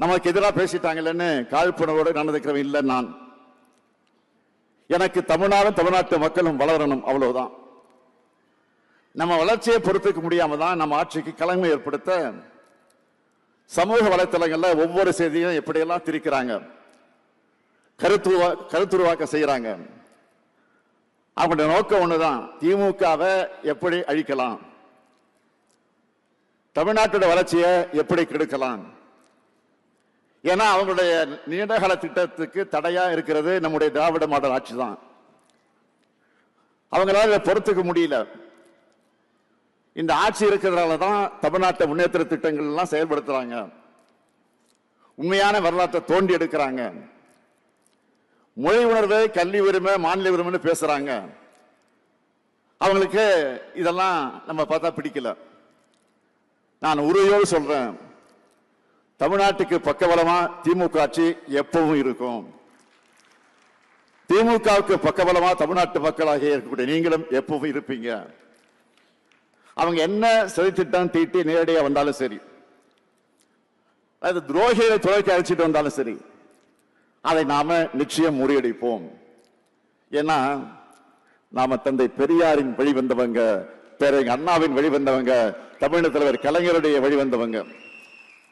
நமக்கு எதிராக பேசிட்டாங்கன்னு காழ்ப்புணர்வோடு நடந்துக்கிறவன் இல்லை நான். எனக்கு தமிழ்நாடும் தமிழ்நாட்டு மக்களும் வளரணும், அவ்வளவுதான். நம்ம வளர்ச்சியை பொறுத்துக்க முடியாம தான் நம்ம ஆட்சிக்கு கலங்கை ஏற்படுத்த சமூக வலைத்தளங்கள்ல ஒவ்வொரு செய்தியும் எப்படியெல்லாம் திரிக்கிறாங்க, கருத்துருவாக்க செய்யறாங்க. அவங்களுடைய நோக்கம் ஒண்ணுதான், திமுகவை எப்படி அழிக்கலாம், தமிழ்நாட்டோட வளர்ச்சியை எப்படி கெடுக்கலாம். ஏன்னா அவங்களுடைய நீண்டகால திட்டத்துக்கு தடையா இருக்கிறது நம்முடைய திராவிட மாடல் ஆட்சி தான். அவங்களால பொறுத்துக்க முடியல. இந்த ஆட்சி இருக்கிறதால தான் தமிழ்நாட்டை முன்னேற்ற திட்டங்கள் எல்லாம் செயல்படுத்துறாங்க, உண்மையான வரலாற்றை தோண்டி எடுக்கிறாங்க, மொழி உணர்வு, கல்வி உரிமை, மாநில உரிமைன்னு பேசுறாங்க. அவங்களுக்கு இதெல்லாம் நம்ம பார்த்தா பிடிக்கல. நான் உறுதியோடு சொல்றேன், தமிழ்நாட்டுக்கு பக்கபலமா திமுக ஆட்சி எப்பவும் இருக்கும். திமுகவுக்கு பக்கபலமா தமிழ்நாட்டு மக்களாக இருக்கக்கூடிய நீங்களும் எப்பவும் இருப்பீங்க. அவங்க என்ன சதித்திட்டம் தீட்டி நேரடியாக வந்தாலும் சரி, அது துரோகிகளை துறைக்கு அழைச்சிட்டு வந்தாலும் சரி, அதை நாம நிச்சயம் முறியடிப்போம். ஏன்னா நாம தந்தை பெரியாரின் வழி வந்தவங்க, பேரறிஞர் அண்ணாவின் வழி வந்தவங்க, தமிழக தலைவர் கலைஞருடைய வழி வந்தவங்க.